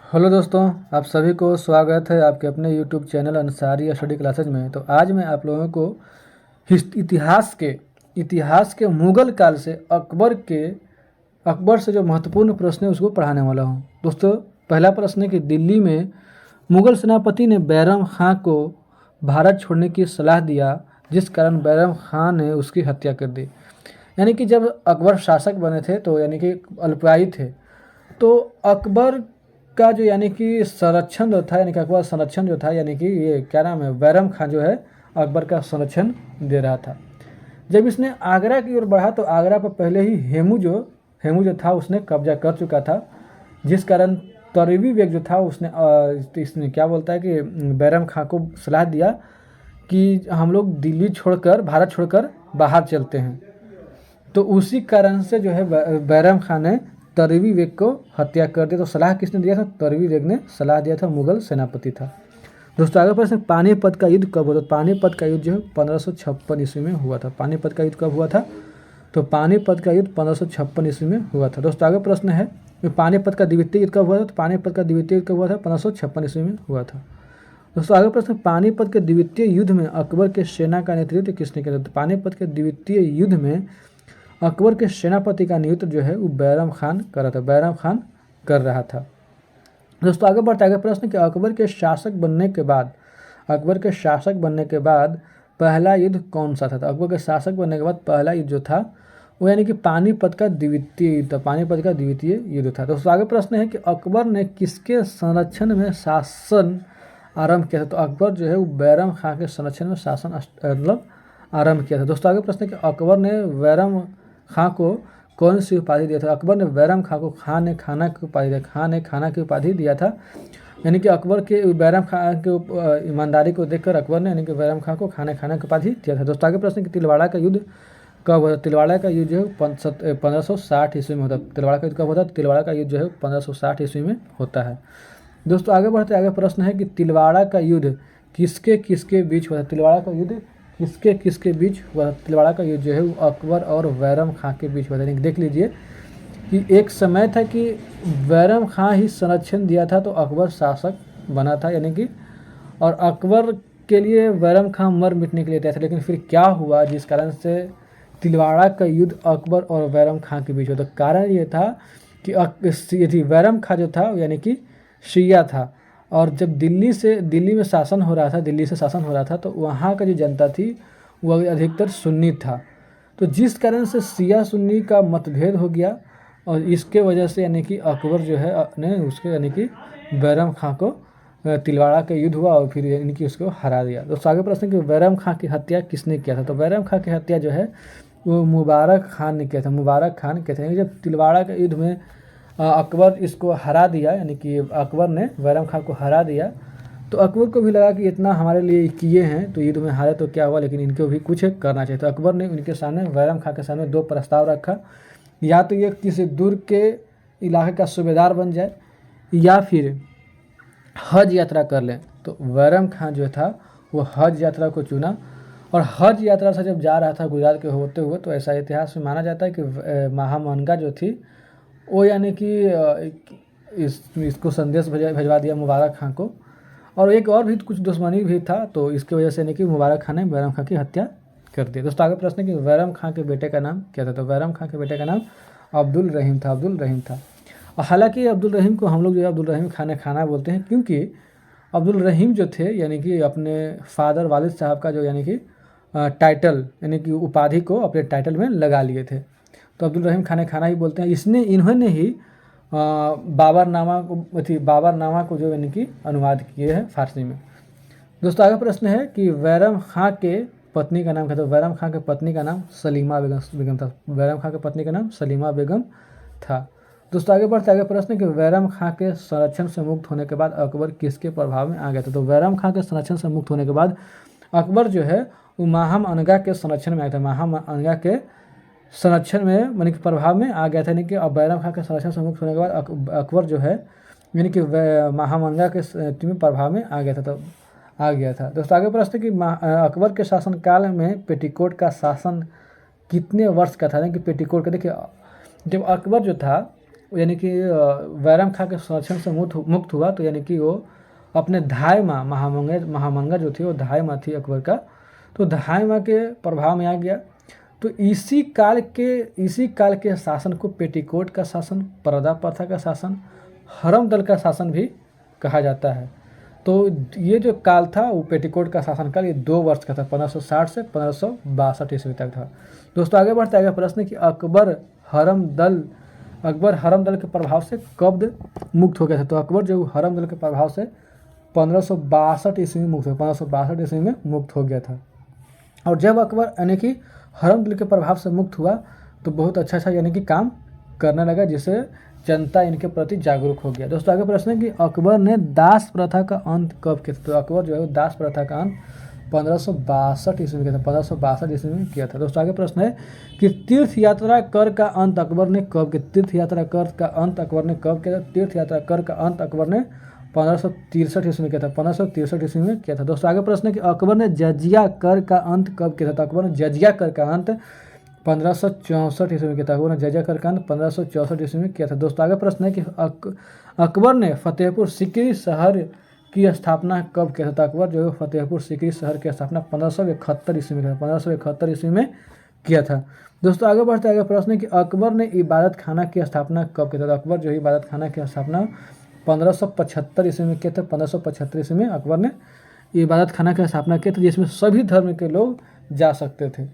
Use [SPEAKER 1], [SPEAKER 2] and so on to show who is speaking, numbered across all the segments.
[SPEAKER 1] Hello दोस्तों, आप सभी को स्वागत है आपके अपने YouTube channel Ansari study classes में। तो आज मैं आप लोगों को इतिहास के मुग़ल काल से अकबर से जो महत्वपूर्ण प्रश्न है उसको पढ़ाने वाला हूँ। दोस्तों, पहला प्रश्न है कि दिल्ली में मुग़ल सेनापति ने बैरम खां को भारत छोड़ने की सलाह दिया, जिस कारण बैरम खां ने उसकी हत्या कर दी। यानी कि जब अकबर शासक बने थे तो यानी कि अल्पायु थे, तो अकबर का जो यानी कि संरक्षण जो था, यानी कि अकबर संरक्षण जो था, यानी कि ये क्या नाम है, बैरम खां जो है अकबर का संरक्षण दे रहा था। जब इसने आगरा की ओर बढ़ा तो आगरा पर पहले ही हेमू जो था उसने कब्जा कर चुका था, जिस कारण तरीवी बेग जो था इसने क्या बोलता है कि बैरम खां को सलाह दिया कि हम लोग दिल्ली छोड़कर, भारत छोड़कर बाहर चलते हैं। तो उसी कारण से जो है बैरम खां ने तरीवी बेग को हत्या कर दिया। तो सलाह किसने दिया था? तरीवी बेग ने सलाह दिया था, मुगल सेनापति था। दोस्तों, आगे प्रश्न, पानीपत का युद्ध कब हुआ था? पानीपत का युद्ध जो है 1556 ईस्वी में हुआ था। पानीपत का युद्ध कब हुआ था? तो पानीपत का युद्ध 1556 ईस्वी में हुआ था। दोस्तों, आगे प्रश्न है कि पानीपत का द्वितीय युद्ध कब हुआ था? तो पानीपत का द्वितीय युद्ध कब हुआ था? 1556 ईस्वी में हुआ था। दोस्तों, आगे प्रश्न, पानीपत के द्वितीय युद्ध में अकबर के सेना का नेतृत्व किसने किया? तो पानीपत के द्वितीय युद्ध में अकबर के सेनापति का नेतृत्व जो है वो बैरम खान कर रहा था। बैरम खान कर रहा था। दोस्तों, आगे बढ़ते आगे प्रश्न कि अकबर के शासक बनने के बाद पहला युद्ध कौन सा था? तो अकबर के शासक बनने के बाद पहला युद्ध जो था वो यानी कि पानीपत का द्वितीय युद्ध था। पानीपत का द्वितीय युद्ध था। दोस्तों, आगे प्रश्न है कि अकबर ने किसके संरक्षण में शासन आरंभ किया था? तो अकबर जो है वो बैरम खां के संरक्षण में शासन मतलब आरंभ किया था। दोस्तों, आगे प्रश्न है कि अकबर ने बैरम खां को कौन सी उपाधि दिया था? अकबर ने बैरम खां को खान ए खाना की उपाधि दिया। खान ए खाना की उपाधि दिया था। यानी कि अकबर के बैरम खां के ईमानदारी को देखकर अकबर ने यानी कि बैरम खां को खान ए खाना की उपाधि दिया था। दोस्तों, आगे प्रश्न कि तिलवाड़ा का युद्ध कब हुआ? तिलवाड़ा का युद्ध जो है 1560 ईस्वी में होता है। तिलवाड़ा का युद्ध कब होता है? तिलवाड़ा का युद्ध जो है 1560 ईस्वी में होता है। दोस्तों, आगे बढ़ते आगे प्रश्न है कि तिलवाड़ा का युद्ध किसके किसके बीच हुआ था? तिलवाड़ा का युद्ध किसके किसके बीच हुआ? तिलवाड़ा का युद्ध जो है वो अकबर और बैरम खां के बीच हुआ था। देख लीजिए कि एक समय था कि बैरम खां ही संरक्षण दिया था तो अकबर शासक बना था, यानी कि और अकबर के लिए बैरम खां मर मिटने के लिए तैयार था। लेकिन फिर क्या हुआ जिस कारण से तिलवाड़ा का युद्ध अकबर और बैरम खां के बीच हुआ? तो कारण ये था कि बैरम खां जो था यानी कि शिया था, और जब दिल्ली से शासन हो रहा था तो वहाँ का जो जनता थी वह अधिकतर सुन्नी था। तो जिस कारण से शिया सुन्नी का मतभेद हो गया और इसके वजह से यानी कि अकबर जो है ने उसके यानी कि बैरम खां को तिलवाड़ा का युद्ध हुआ और फिर यानी कि उसको हरा दिया। तो आगे प्रश्न कि बैरम खां की हत्या किसने किया था? तो बैरम खां की हत्या जो है वो मुबारक खान ने किया था। मुबारक खान कहते हैं जब तिलवाड़ा के युद्ध में अकबर इसको हरा दिया, यानी कि अकबर ने बैरम खां को हरा दिया, तो अकबर को भी लगा कि इतना हमारे लिए किए हैं तो युद्ध में हारे तो क्या हुआ, लेकिन इनको भी कुछ करना चाहिए। तो अकबर ने उनके सामने, बैरम खां के सामने दो प्रस्ताव रखा, या तो ये किसी दूर के इलाके का सूबेदार बन जाए या फिर हज यात्रा कर लें। तो बैरम खां जो था वो हज यात्रा को चुना, और हज यात्रा से जब जा रहा था गुजरात के होते हुए, तो ऐसा इतिहास में माना जाता है कि महामनगा जो थी वो यानी कि इसको संदेश भिजवा दिया मुबारक खां को, और एक और भी कुछ दुश्मनी भी था, तो इसकी वजह से यानी कि मुबारक खां ने बैरम खां की हत्या कर दी। दोस्तों, आगे प्रश्न है कि बैरम खां के बेटे का नाम क्या था? तो बैरम खां के बेटे का नाम अब्दुल रहीम था। अब्दुल रहीम था। और हालांकि अब्दुल रहीम को हम लोग जो है अब्दुल रहीम खाना बोलते हैं, क्योंकि अब्दुल रहीम जो थे यानी कि अपने फादर वालिद साहब का जो यानी कि टाइटल यानी कि उपाधि को अपने टाइटल में लगा लिए थे, तो अब्दुल रहीम खाना ही बोलते हैं। इन्होंने ही बाबरनामा को जो यानी कि अनुवाद किए हैं फारसी में। दोस्तों, आगे प्रश्न है कि बैरम खां के पत्नी का नाम क्या था? बैरम खां के पत्नी का नाम सलीमा बेगम था। बैरम खां के पत्नी का नाम सलीमा बेगम था। दोस्तों, आगे बढ़ते आगे प्रश्न कि बैरम खां के संरक्षण से मुक्त होने के बाद अकबर किसके प्रभाव में आ गया था? तो बैरम खां के संरक्षण से मुक्त होने के बाद अकबर जो है वो माहम अनगा के संरक्षण में आया था। माहम अनगा के संरक्षण में यानी कि प्रभाव में आ गया था। यानी कि अब बैरम खां के संरक्षण से मुक्त होने के बाद अकबर जो है यानी कि महामंगा के में प्रभाव में आ गया था। दोस्तों, आगे प्रश्न कि अकबर के शासनकाल में पेटीकोट का शासन कितने वर्ष का था? यानी कि पेटीकोट का, देखिए जब अकबर जो था यानी कि वैरम खां के संरक्षण से मुक्त हुआ, तो यानी कि वो अपने धाई माँ महामंगा जो थी वो धाई माँ थी अकबर का, तो धाई माँ के प्रभाव में आ गया। तो इसी काल के शासन को पेटीकोट का शासन, पर्दा प्रथा का शासन, हरम दल का शासन भी कहा जाता है। तो ये जो काल था वो पेटीकोट का शासनकाल ये 2 वर्ष का था, 1560 से 1562 ईस्वी तक था। दोस्तों आगे बढ़ते आगे प्रश्न कि अकबर हरम दल के प्रभाव से कब मुक्त हो गया था। तो अकबर जो हरम दल के प्रभाव से 1562 ईस्वी में मुक्त हो 1562 ईस्वी में मुक्त हो गया था। और जब अकबर यानी कि हरम दल के प्रभाव से मुक्त हुआ तो बहुत अच्छा यानी कि काम करने लगा, जिससे जनता इनके प्रति जागरूक हो गया। दोस्तों आगे प्रश्न है कि अकबर ने दास प्रथा का अंत कब किया था। तो अकबर जो है दास प्रथा का अंत 1562 ईस्वी में किया था, 1562 ईस्वी में किया था। दोस्तों आगे प्रश्न है कि तीर्थ यात्रा कर का अंत अकबर ने कब किया। तीर्थ यात्रा कर का अंत अकबर ने कब किया था। तीर्थ यात्रा कर का अंत अकबर ने 1563 ईस्वी में किया था, 1563 ईस्वी में किया था। दोस्तों आगे प्रश्न है कि अकबर ने जजिया कर का अंत कब किया था। तो अकबर ने जजिया कर का अंत 1564 ईस्वी में किया था। अकबर ने जजिया कर का अंत 1564 ईस्वी में किया था। दोस्तों आगे प्रश्न है कि अकबर ने फतेहपुर सीकरी शहर की स्थापना कब किया था। अकबर जो है फतेहपुर सीकरी शहर की स्थापना 1571 ईस्वी में किया था, 1571 ईस्वी में किया था। दोस्तों आगे बढ़ते आगे प्रश्न है कि अकबर ने इबादत खाना की स्थापना कब किया था। अकबर जो है इबादत खाना की स्थापना 1575 ईस्वी में किया था, 1575 ईस्वी में अकबर ने इबादत खाना की स्थापना की थी, जिसमें सभी धर्म के लोग जा सकते थे।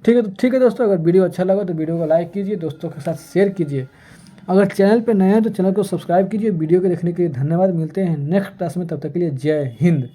[SPEAKER 1] ठीक है दोस्तों, अगर वीडियो अच्छा लगा तो वीडियो को लाइक कीजिए, दोस्तों के साथ शेयर कीजिए। अगर चैनल पे नए हैं तो चैनल को सब्सक्राइब कीजिए। वीडियो को देखने के लिए धन्यवाद। मिलते हैं नेक्स्ट क्लास में, तब तक के लिए जय हिंद।